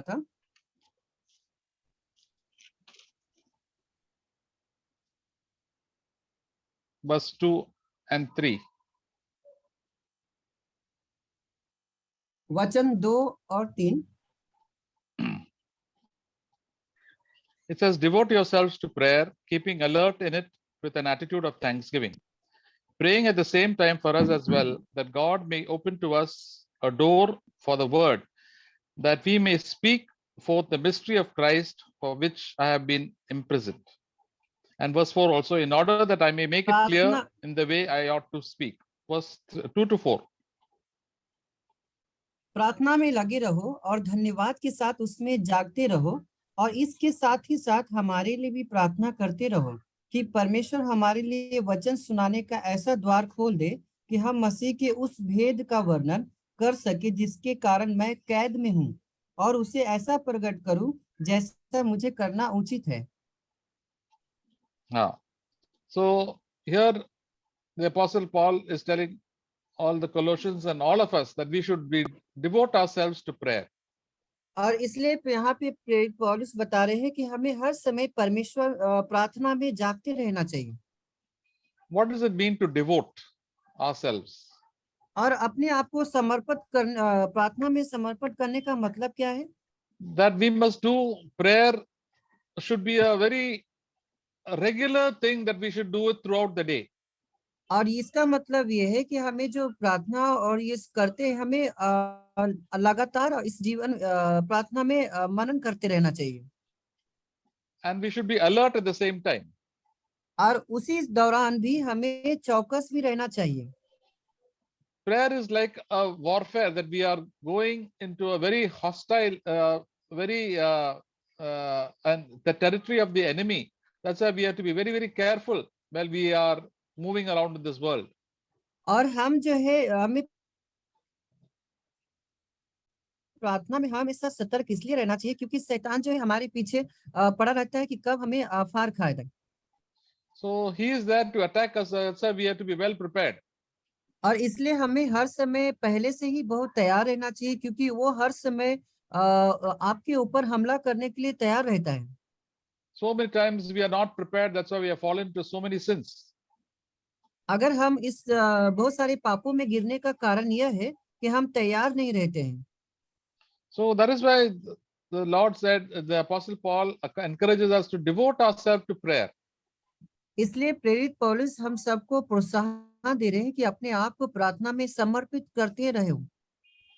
था। Verse 2 and 3. वचन 2 और 3। It says, devote yourselves to prayer, keeping alert in it with an attitude of thanksgiving, praying at the same time for us as well, that God may open to us a door for the word, that we may speak forth the mystery of Christ, for which I have been imprisoned. And verse 4 also, in order that I may make it clear in the way I ought to speak. Verse 2 to 4. प्रार्थना में लगे रहो और धन्यवाद के साथ उसमें जागते रहो, और इसके साथ ही साथ हमारे लिए भी प्रार्थना करते रहो कि परमेश्वर हमारे लिए वचन सुनाने का ऐसा द्वार खोल दे कि हम मसीह के उस भेद का वर्णन कर सके जिसके कारण मैं कैद में हूँ, और उसे ऐसा प्रकट करूं जैसा मुझे करना उचित है। So here the Apostle Paul is telling all the Colossians and all of us that we should devote ourselves to prayer. और इसलिए यहाँ पे प्रेरित पौलुस बता रहे हैं कि हमें हर समय परमेश्वर प्रार्थना में जागते रहना चाहिए। What does it mean to devote ourselves? और अपने आप को समर्पित कर प्रार्थना में समर्पित करने का मतलब क्या है? That we must do prayer should be a very regular thing that we should do it throughout the day. और इसका मतलब ये है कि हमें जो प्रार्थना और ये करते हैं, हमें लगातार इस जीवन प्रार्थना में मनन करते रहना चाहिए। And we should be alert at the same time. और उसी दौरान भी हमें चौकस भी रहना चाहिए। Prayer is like a warfare that we are going into a very hostile, and the territory of the enemy. That's why we have to be very, very careful while we are moving around in this world. और हम जो है हमें प्रार्थना में हमेशा सतर्क इसलिए रहना चाहिए क्योंकि शैतान जो है हमारे पीछे पड़ा रहता है कि कब हमें फाड़ खाए दे। So he is there to attack us. That's why we have to be well prepared. और इसलिए हमें हर समय पहले से ही बहुत तैयार रहना चाहिए क्योंकि वो हर समय आपके ऊपर हमला करने के लिए तैयार रहता है। So many times we are not prepared. That's why we have fallen into so many sins. अगर हम इस बहुत सारे पापों में गिरने का कारण यह है कि हम तैयार नहीं रहते हैं। So that is why the Lord said, the Apostle Paul encourages us to devote ourselves to prayer. इसलिए प्रेरित पौलुस हम सबको प्रोत्साहन दे रहे हैं कि अपने आप को प्रार्थना में समर्पित करते रहो।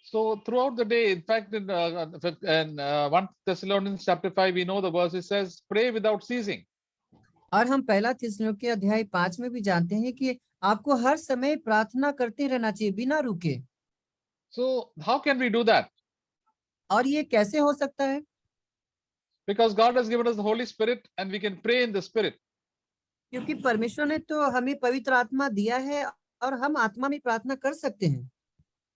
So throughout the day, in fact, in 1 Thessalonians chapter 5, we know the verse, it says, pray without ceasing. और हम पहला थिस्सलुनीके अध्याय 5 में भी जानते हैं कि आपको हर समय प्रार्थना करते रहना चाहिए बिना रुके। So how can we do that? और ये कैसे हो सकता है? Because God has given us the Holy Spirit and we can pray in the Spirit. क्योंकि परमेश्वर ने तो हमें पवित्र आत्मा दिया है और हम आत्मा में प्रार्थना कर सकते हैं।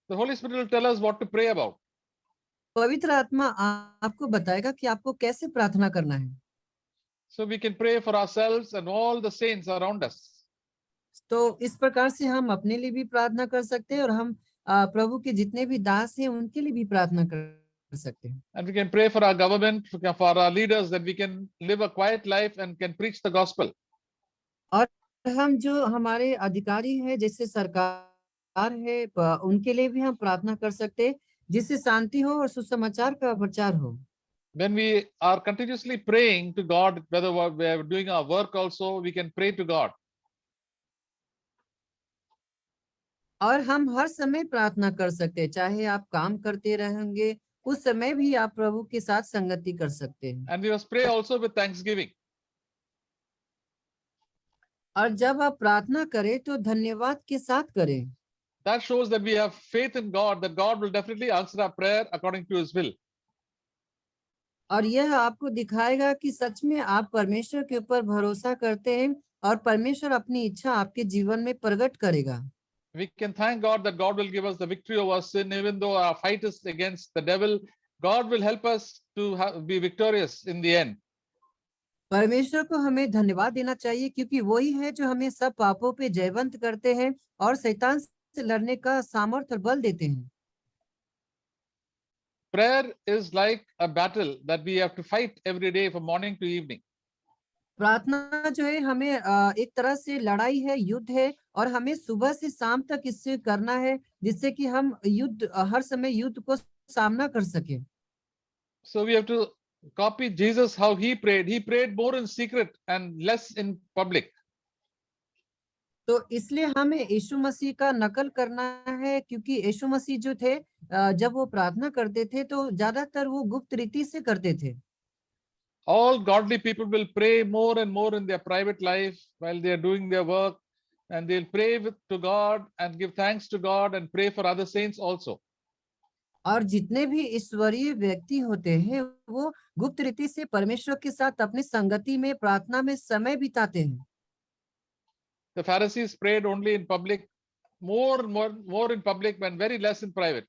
The Holy Spirit will tell us what to pray about. पवित्र आत्मा आपको बताएगा कि आपको कैसे प्रार्थना करना है। So we can pray for ourselves and all the saints around us. तो इस प्रकार से हम अपने लिए भी प्रार्थना कर सकते हैं और हम प्रभु के जितने भी दास हैं उनके लिए भी प्रार्थना कर सकते हैं। And we can pray for our government, for our leaders, that we can live a quiet life and can preach the gospel. और हम जो हमारे अधिकारी हैं जैसे सरकार है उनके लिए भी हम प्रार्थना कर सकते हैं जिससे शांति हो और सुसमाचार का प्रचार हो। When we are continuously praying to God, whether we are doing our work also, we can pray to God. और हम हर समय प्रार्थना कर सकते हैं, चाहे आप काम करते रहेंगे उस समय भी आप प्रभु के साथ संगति कर सकते हैं। And we must pray also with thanksgiving. और जब आप प्रार्थना करें तो धन्यवाद के साथ करें। That shows that we have faith in God, that God will definitely answer our prayer according to His will. और यह आपको दिखाएगा कि सच में आप परमेश्वर के ऊपर भरोसा करते हैं और परमेश्वर अपनी इच्छा आपके जीवन में प्रकट करेगा। We can thank God that God will give us the victory over sin, even though our fight is against the devil. God will help us to be victorious in the end. परमेश्वर को हमें धन्यवाद देना चाहिए क्योंकि वही है जो हमें सब पापों पे जयवंत करते हैं और शैतान से लड़ने का सामर्थ्य और बल देते हैं। prayer is like a battle that we have to fight every day from morning to evening. प्रार्थना जो है हमें एक तरह से लड़ाई है, युद्ध है, और हमें सुबह से शाम तक इससे करना है, जिससे कि हम हर समय युद्ध को सामना कर सके। So we have to copy Jesus, how he prayed. He prayed more in secret and less in public. तो इसलिए हमें यीशु मसीह का नकल करना है, क्योंकि यीशु मसीह जो थे, जब वो प्रार्थना करते थे तो ज्यादातर वो गुप्त रीति से करते थे। All godly people will pray more and more in their private life while they are doing their work, and they'll pray to God and give thanks to God and pray for other saints also. और जितने भी ईश्वरीय व्यक्ति होते हैं, वो गुप्त रीति से परमेश्वर के साथ अपनी संगति में, प्रार्थना में समय बिताते हैं। The Pharisees prayed only in public, more in public and very less in private.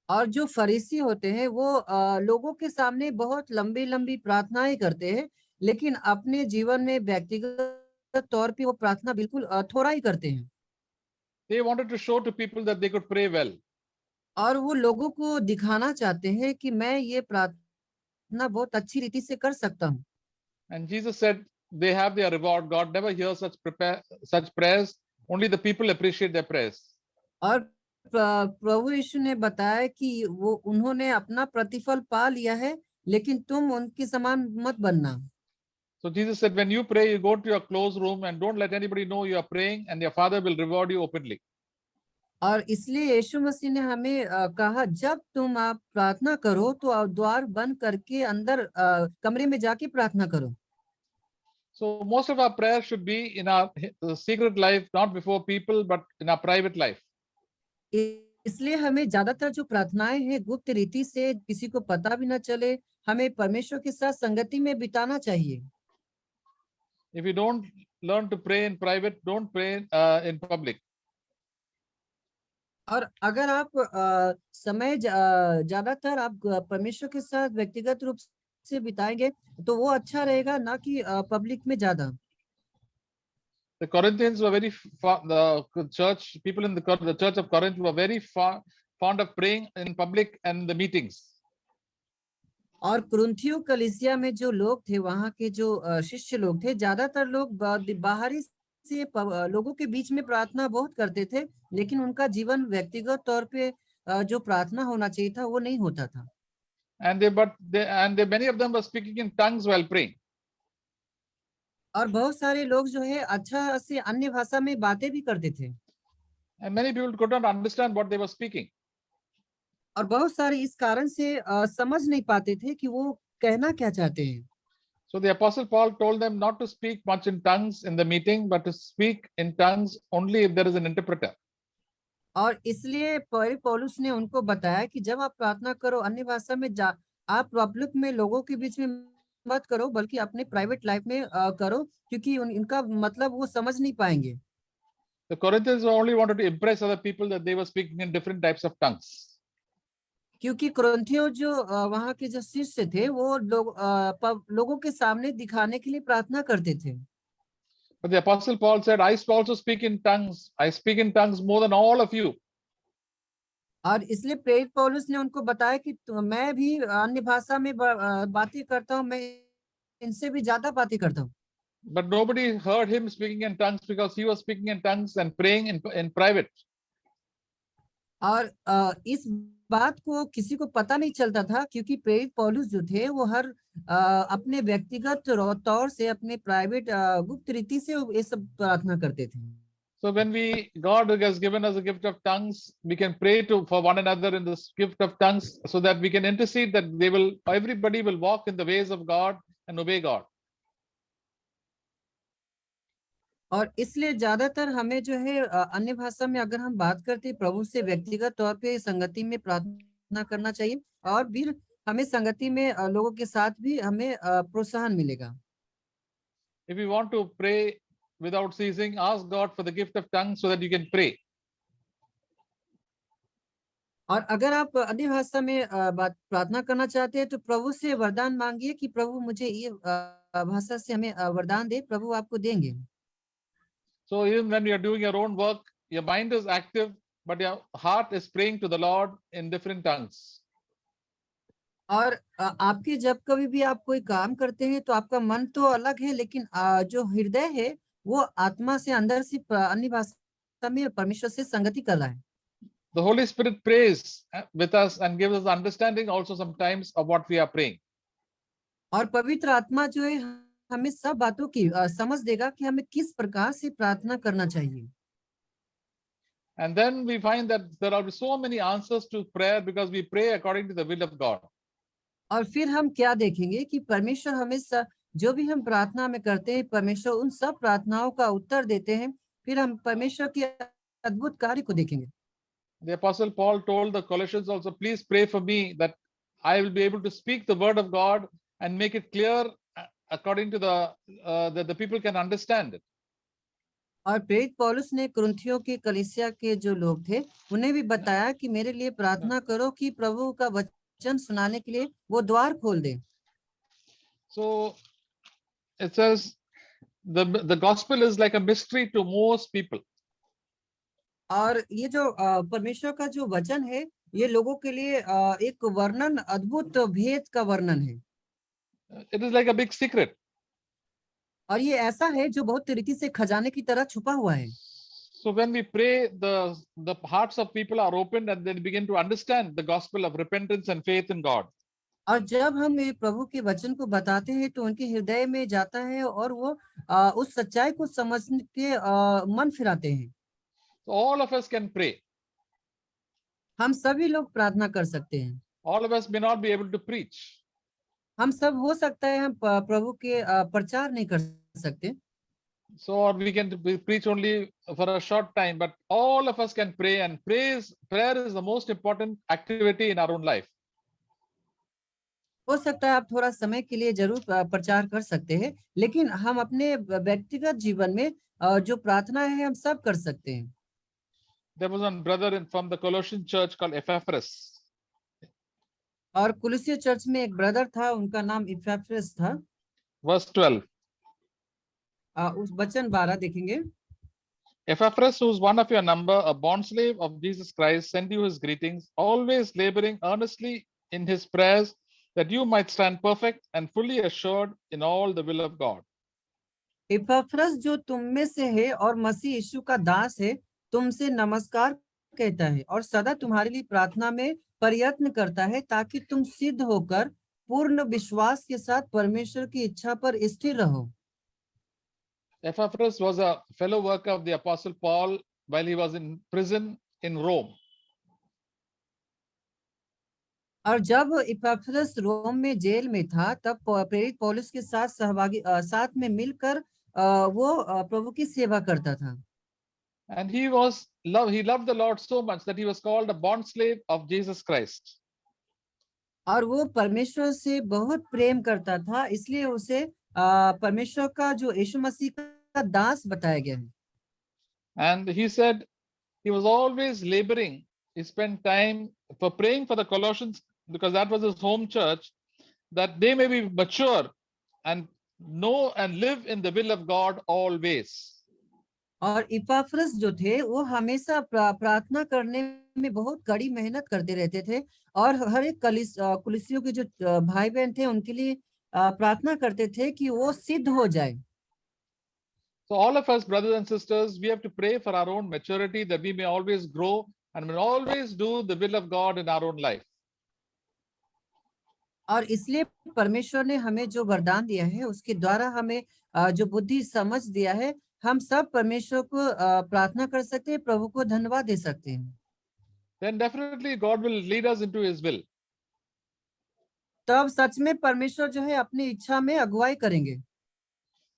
और जो फरीसी होते हैं, वो लोगों के सामने बहुत लंबी लंबी प्रार्थनाएं करते हैं, लेकिन अपने जीवन में व्यक्तिगत तौर पे वो प्रार्थना बिल्कुल थोड़ा ही करते हैं। They wanted to show to people that they could pray well. और वो लोगों को दिखाना चाहते हैं कि मैं ये प्रार्थना बहुत अच्छी रीति से कर सकता हूँ। And Jesus said they have their reward. God never hears such prayers. Only the people appreciate their prayers. और प्रभु यीशु ने बताया कि वो उन्होंने अपना प्रतिफल पा लिया है, लेकिन तुम उनके समान मत बनना। So Jesus said, when you pray, you go to your closed room and don't let anybody know you are praying, and your Father will reward you openly. और इसलिए यीशु मसीह ने हमें कहा, जब तुम आप प्रार्थना करो तो आप द्वार बंद करके अंदर कमरे में जाके प्रार्थना करो। So most of our prayers should be in our secret life, not before people, but in our private life. इसलिए हमें ज्यादातर जो प्रार्थनाएं हैं गुप्त रीति से, किसी को पता भी ना चले, हमें परमेश्वर के साथ संगति में बिताना चाहिए। If you don't learn to pray in private, don't pray in public. और अगर आप समय ज्यादातर आप परमेश्वर के साथ व्यक्तिगत रूप से बिताएंगे तो वो अच्छा रहेगा, ना कि पब्लिक में ज्यादा। The Corinthians were very the church people in the church of Corinth were very fond of praying in public and the meetings. और कुरिन्थियों कलीसिया में जो लोग थे, वहाँ के जो शिष्य लोग थे, ज्यादातर लोग बाहरी से लोगों के बीच में प्रार्थना बहुत करते थे, लेकिन उनका जीवन व्यक्तिगत तौर पे जो प्रार्थना होना चाहिए था वो नहीं होता था। And many of them were speaking in tongues while praying. और बहुत सारे लोग जो है अच्छा से अन्य भाषा में बातें भी करते थे। And many people could not understand what they were speaking. और बहुत सारे इस कारण से समझ नहीं पाते थे कि वो कहना क्या चाहते हैं। So the Apostle Paul told them not to speak much in tongues in the meeting, but to speak in tongues only if there is an interpreter. और इसलिए पौलुस ने उनको बताया कि जब आप प्रार्थना करो अन्य भाषा में, आप पब्लिक में लोगों के बीच में मत करो, बल्कि अपने प्राइवेट लाइफ में करो, क्योंकि इनका मतलब वो समझ नहीं पाएंगे। The Corinthians only wanted to impress other people that they were speaking in different types of tongues. क्योंकि कुरिन्थियों जो वहाँ के जो शिष्य थे, वो लोगों के सामने दिखाने के लिए प्रार्थना करते थे। But the Apostle Paul said, I also speak in tongues. I speak in tongues more than all of you. और इसलिए प्रेरित पौलुस ने उनको बताया कि मैं भी अन्य भाषा में बातें करता हूँ, मैं इनसे भी ज्यादा बातें करता हूँ। But nobody heard him speaking in tongues because he was speaking in tongues and praying in private. और इस बात को किसी को पता नहीं चलता था, क्योंकि प्रेरित पौलुस जो थे वो हर अपने व्यक्तिगत तौर से, अपने प्राइवेट गुप्त रीति से ये सब प्रार्थना करते थे। So when God has given us a gift of tongues, we can pray for one another in this gift of tongues, so that we can intercede that everybody will walk in the ways of God and obey God. और इसलिए ज्यादातर हमें जो है अन्य भाषा में अगर हम बात करते, प्रभु से व्यक्तिगत तौर पे संगति में प्रार्थना करना चाहिए, और फिर हमें संगति में लोगों के साथ भी हमें प्रोत्साहन मिलेगा। If you want to pray without ceasing, ask God for the gift of tongues so that you can pray. और अगर आप अन्य भाषा में प्रार्थना करना चाहते हैं तो प्रभु से वरदान मांगिए कि प्रभु मुझे ये भाषा से हमें वरदान दे, प्रभु आपको देंगे। So even when you are doing your own work, your mind is active, but your heart is praying to the Lord in different tongues. और आपके जब कभी भी आप कोई काम करते हैं तो आपका मन तो अलग है, लेकिन जो हृदय है वो आत्मा से अंदर से अन्य भाषा में परमेश्वर से संगति कर रहा है। The Holy Spirit prays with us and gives us understanding also sometimes of what we are praying. और पवित्र आत्मा जो है हमें सब बातों की समझ देगा कि हमें किस प्रकार से प्रार्थना करना चाहिए। And then we find that there are so many answers to prayer because we pray according to the will of God. और फिर हम क्या देखेंगे कि परमेश्वर हमें जो भी हम प्रार्थना में करते हैं, परमेश्वर उन सब प्रार्थनाओं का उत्तर देते हैं। फिर हम परमेश्वर के अद्भुत कार्य को देखेंगे। The Apostle Paul told the Colossians also, please pray for me that I will be able to speak the word of God and make it clear according to that the people can understand it. और प्रेरित पौलुस ने कुरिन्थियों के कलीसिया के जो लोग थे उन्हें भी बताया कि मेरे लिए प्रार्थना करो कि प्रभु का वचन सुनाने के लिए वो द्वार खोल दे। So it says the gospel is like a mystery to most people. और ये जो परमेश्वर का जो वचन है ये लोगों के लिए एक वर्णन, अद्भुत भेद का वर्णन है। It is like a big secret. और ये ऐसा है जो बहुत रीति से खजाने की तरह छुपा हुआ है। So when we pray, the hearts of people are opened and they begin to understand the gospel of repentance and faith in God. और जब हम ये प्रभु के वचन को बताते हैं तो उनके हृदय में जाता है और वो उस सच्चाई को समझ के मन फिराते हैं। So all of us can pray. हम सभी लोग प्रार्थना कर सकते हैं। All of us may not be able to preach. हम सब हो सकता है हम प्रभु के प्रचार नहीं कर सकते। So or we can preach only for a short time, but all of us can pray, and prayer is the most important activity in our own life. हो सकता है आप थोड़ा समय के लिए जरूर प्रचार कर सकते हैं, लेकिन हम अपने व्यक्तिगत जीवन में जो प्रार्थना है हम सब कर सकते हैं। There was one brother from the Colossian church called Epaphras. और कुलिसिया चर्च में एक ब्रदर था, उनका नाम इपैफ्रस था। Verse 12. उस वचन 12 देखेंगे। Epaphras, who is one of your number, a bondslave of Jesus Christ, send you his greetings, always laboring earnestly in his prayers, that you might stand perfect and fully assured in all the will of God. इपैफ्रस जो तुम में से है और मसीह यीशु का दास है, तुमसे नमस्कार कहता है और सदा तुम्हारे लिए प्रार्थना में प्रयत्न करता है ताकि तुम सिद्ध होकर पूर्ण विश्वास के साथ परमेश्वर की इच्छा पर स्थिर रहो। Epaphras was a fellow worker of the Apostle Paul while he was in prison in Rome. और जब इपैफ्रस रोम में जेल में था तब प्रेरित पौलुस के साथ साथ में मिलकर वो प्रभु की सेवा करता था। And he loved the Lord so much that he was called a bondslave of Jesus Christ. और वो परमेश्वर से बहुत प्रेम करता था, इसलिए उसे परमेश्वर का जो यीशु मसीह का दास बताया गया है। And he said he was always laboring. He spent time for praying for the Colossians because that was his home church, that they may be mature and know and live in the will of God always. और इपाफ्रस जो थे वो हमेशा प्रार्थना करने में बहुत कड़ी मेहनत करते रहते थे और हर एक कुलिसियों के जो भाई बहन थे उनके लिए प्रार्थना करते थे कि वो सिद्ध हो जाए। So all of us, brothers and sisters, we have to pray for our own maturity, that we may always grow and may always do the will of God in our own life. और इसलिए परमेश्वर ने हमें जो वरदान दिया है उसके द्वारा हमें जो बुद्धि समझ दिया है, हम सब परमेश्वर को प्रार्थना कर सकते हैं, प्रभु को धन्यवाद दे सकते हैं। Then definitely God will lead us into his will. तब सच में परमेश्वर जो है अपनी इच्छा में अगुवाई करेंगे।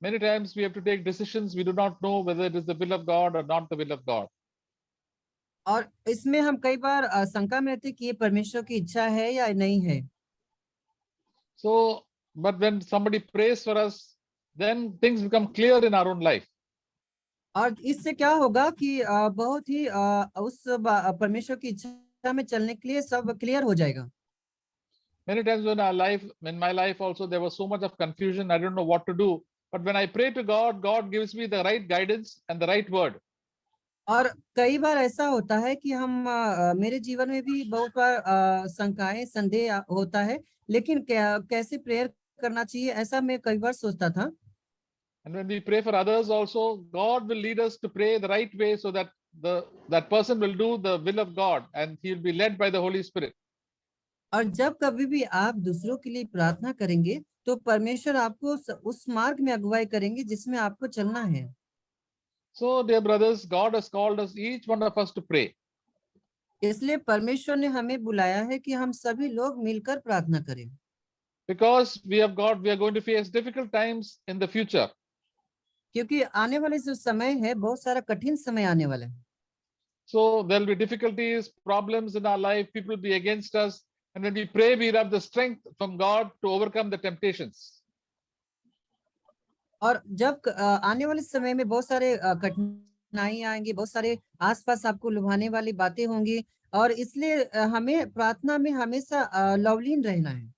Many times we have to take decisions, we do not know whether it is the will of God or not the will of God. और इसमें हम कई बार शंका में रहते कि ये परमेश्वर की इच्छा है या नहीं है। So, but when somebody prays for us, then things become clear in our own life. और इससे क्या होगा कि बहुत ही उस परमेश्वर की इच्छा में चलने के लिए सब क्लियर हो जाएगा। Many times in my life also, there was so much of confusion. I don't know what to do. But when I pray to God, God gives me the right guidance and the right word. और कई बार ऐसा होता है कि हम मेरे जीवन में भी बहुत बार शंकाएं, संदेह होता है, लेकिन कैसे प्रेयर करना चाहिए, ऐसा मैं कई बार सोचता था। And when we pray for others also, God will lead us to pray the right way so that that person will do the will of God and he will be led by the Holy Spirit. और जब कभी भी आप दूसरों के लिए प्रार्थना करेंगे तो परमेश्वर आपको उस मार्ग में अगुवाई करेंगे जिसमें आपको चलना है। So, dear brothers, God has called us, each one of us, to pray. इसलिए परमेश्वर ने हमें बुलाया है कि हम सभी लोग मिलकर प्रार्थना करें, Because we are going to face difficult times in the future. क्योंकि आने वाले जो समय है बहुत सारा कठिन समय आने वाला है। So there'll be difficulties, problems in our life, people will be against us. And when we pray, we have the strength from God to overcome the temptations. और जब आने वाले समय में बहुत सारे कठिनाई आएंगी, बहुत सारे आसपास आपको लुभाने वाली बातें होंगी, और इसलिए हमें प्रार्थना में हमेशा लवलीन रहना है।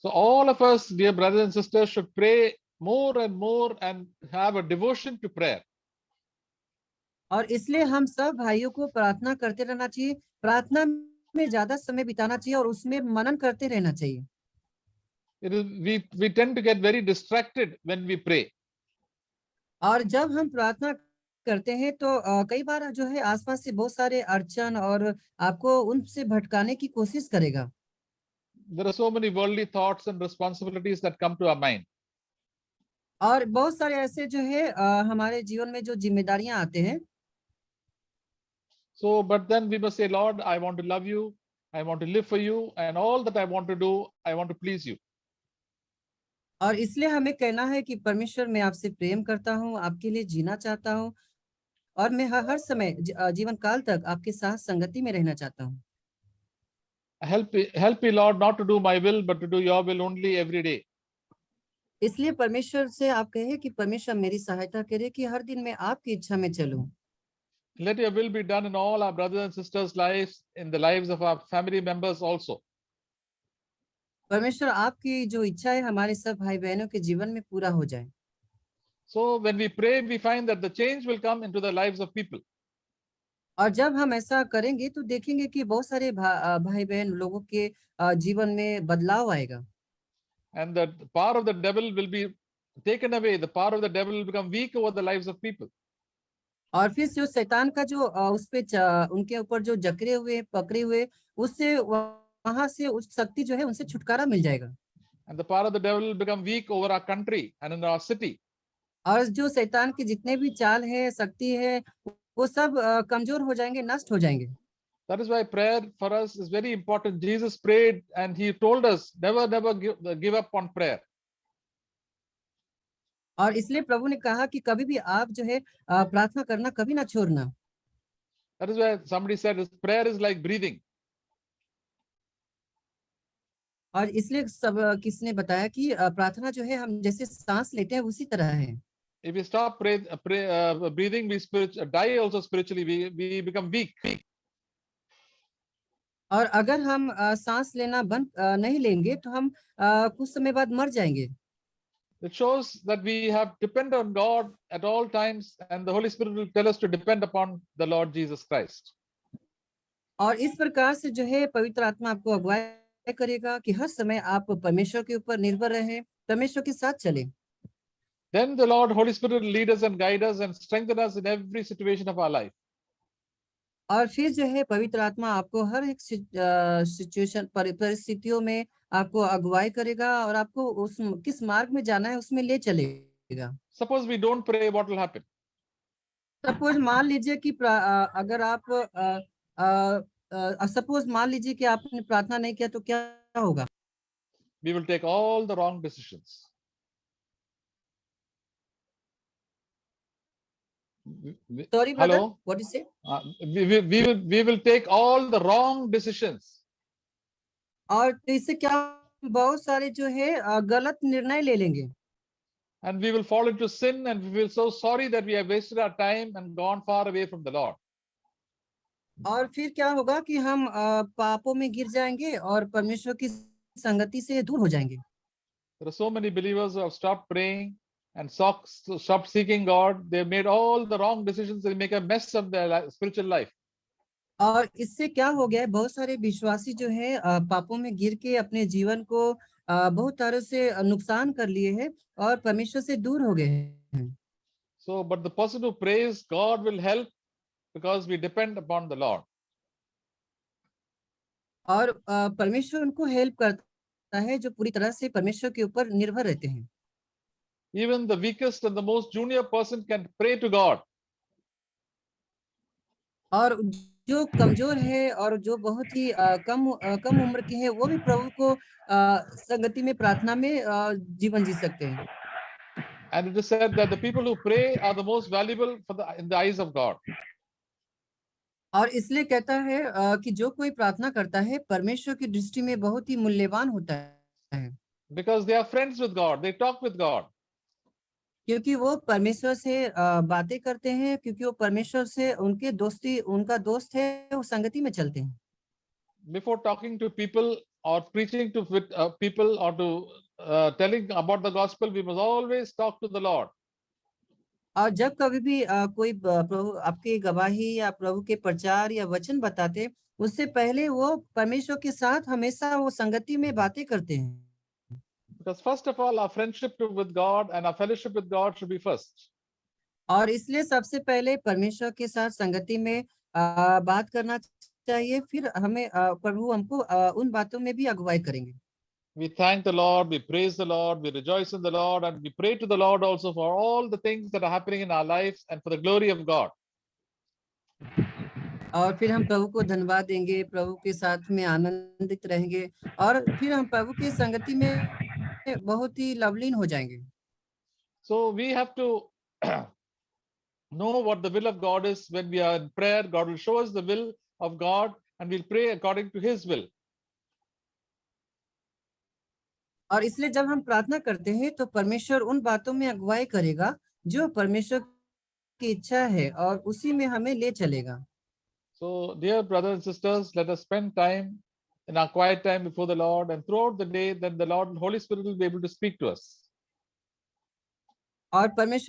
So all of us, dear brothers and sisters, should pray more and more and have a devotion to prayer. और इसलिए हम सब भाइयों को प्रार्थना करते रहना चाहिए, प्रार्थना में ज्यादा समय बिताना चाहिए और उसमें मनन करते रहना चाहिए। We tend to get very distracted when we pray. और जब हम प्रार्थना करते हैं तो कई बार जो है आसपास से बहुत सारे अड़चन और आपको उनसे भटकाने की कोशिश करेगा। There are so many worldly thoughts and responsibilities that come to our mind. और बहुत सारे ऐसे जो है हमारे जीवन में जो जिम्मेदारियां आते हैं। So, but then we must say, Lord, I want to love you, I want to live for you, and all that I want to do, I want to please you. और इसलिए हमें कहना है कि परमेश्वर, मैं आपसे प्रेम करता हूँ, आपके लिए जीना चाहता हूँ, और मैं हर समय जीवन काल तक आपके साथ संगति में रहना चाहता हूँ। Help me, Lord, not to do my will, but to do your will only every day. इसलिए परमेश्वर से आप कहे कि परमेश्वर मेरी सहायता करे कि हर दिन मैं आपकी इच्छा में चलूं। Let your will be done in all our brothers and sisters' lives, in the lives of our family members also. परमेश्वर आपकी जो इच्छा है हमारे सब भाई बहनों के जीवन में पूरा हो जाए। So when we pray, we find that the change will come into the lives of people. और जब हम ऐसा करेंगे तो देखेंगे कि बहुत सारे भाई बहन लोगों के जीवन में बदलाव आएगा। And the power of the devil will be taken away. The power of the devil will become weak over the lives of people. और फिर जो शैतान का जो उस पे उनके ऊपर जो जकड़े हुए पकड़े हुए, उससे वहां से उस शक्ति जो है उनसे छुटकारा मिल जाएगा। And the power of the devil will become weak over our country and in our city. और जो शैतान के जितने भी चाल है, शक्ति है, वो सब कमजोर हो जाएंगे, नष्ट हो जाएंगे। That is why prayer for us is very important. Jesus prayed and he told us, never give up on prayer. और इसलिए प्रभु ने कहा कि कभी भी आप जो है प्रार्थना करना कभी ना छोड़ना। That is why somebody said prayer is like breathing. और इसलिए सब किसने बताया कि प्रार्थना जो है हम जैसे सांस लेते हैं उसी तरह है। If we stop breathing, we die also spiritually. We become weak. और अगर हम सांस लेना बंद नहीं लेंगे तो हम कुछ समय बाद मर जाएंगे। It shows that we have depend on God at all times, and the Holy Spirit will tell us to depend upon the Lord Jesus Christ. और इस प्रकार से जो है पवित्र आत्मा आपको अगुवाई करेगा कि हर समय आप परमेश्वर के ऊपर निर्भर रहें, परमेश्वर के साथ चलें। Then the Lord Holy Spirit will lead us and guide us and strengthen us in every situation of our life. और फिर जो है पवित्र आत्मा आपको हर एक सिचुएशन परिस्थितियों में आपको अगुवाई करेगा और आपको उस किस मार्ग में जाना है उसमें ले चलेगा। Suppose we don't pray, what will happen? Suppose मान लीजिए कि अगर आप सपोज मान लीजिए कि आपने प्रार्थना नहीं किया तो क्या होगा? We will take all the wrong decisions. Sorry brother, Hello? What you से? We will take all the wrong decisions. और तो इससे क्या, बहुत सारे जो है गलत निर्णय ले लेंगे। And we will fall into sin and we will so sorry that we have wasted our time and gone far away from the Lord. और फिर क्या होगा कि हम पापों में गिर जाएंगे और परमेश्वर की संगति से दूर हो जाएंगे। There are so many believers who have stopped praying and stopped seeking God. They've made all the wrong decisions. They make a mess of their spiritual life. और इससे क्या हो गया है, बहुत सारे विश्वासी जो है पापों में गिर के अपने जीवन को बहुत तरह से नुकसान कर लिए हैं और परमेश्वर से दूर हो गए हैं। So, but the person who prays, God will help because we depend upon the Lord. और परमेश्वर उनको हेल्प करता है जो पूरी तरह से परमेश्वर के ऊपर निर्भर रहते हैं। Even the weakest and the most junior person can pray to God. और जो कमजोर है और जो बहुत ही कम उम्र के हैं, वो भी प्रभु को संगति में प्रार्थना में जीवन जी सकते हैं। And it is said that the people who pray are the most valuable in the eyes of God. और इसलिए कहता है कि जो कोई प्रार्थना करता है परमेश्वर की दृष्टि में बहुत ही मूल्यवान होता है, Because they are friends with God, they talk with God. क्योंकि वो परमेश्वर से बातें करते हैं, क्योंकि वो परमेश्वर से उनका दोस्त है, वो संगति में चलते हैं। Before talking to people or preaching to people or to telling about the gospel, we must always talk to the Lord. और जब कभी भी कोई प्रभु आपकी गवाही या प्रभु के प्रचार या वचन बताते, उससे पहले वो परमेश्वर के साथ हमेशा वो संगति में बातें करते हैं। Because first of all, our friendship with God and our fellowship with God should be first. और इसलिए सबसे पहले परमेश्वर के साथ संगति में बात करना चाहिए, फिर हमें प्रभु हमको उन बातों में भी अगुवाई करेंगे। We thank the Lord, we praise the Lord, we rejoice in the Lord, and we pray to the Lord also for all the things that are happening in our lives and for the glory of God. और फिर हम प्रभु को धन्यवाद देंगे, प्रभु के साथ में आनंदित रहेंगे और फिर हम प्रभु की संगति में बहुत ही लवलीन हो जाएंगे। So we have to know what the will of God is. When we are in prayer, God will show us the will of God and we'll pray according to his will. और इसलिए जब हम प्रार्थना करते हैं तो परमेश्वर उन बातों में अगुवाई करेगा जो परमेश्वर की इच्छा है और उसी में हमें ले चलेगा। So, dear brothers and sisters, let us spend time in our quiet time before the Lord, and throughout the day, then the Lord, Holy Spirit will be able to speak to us. और परमेश्वर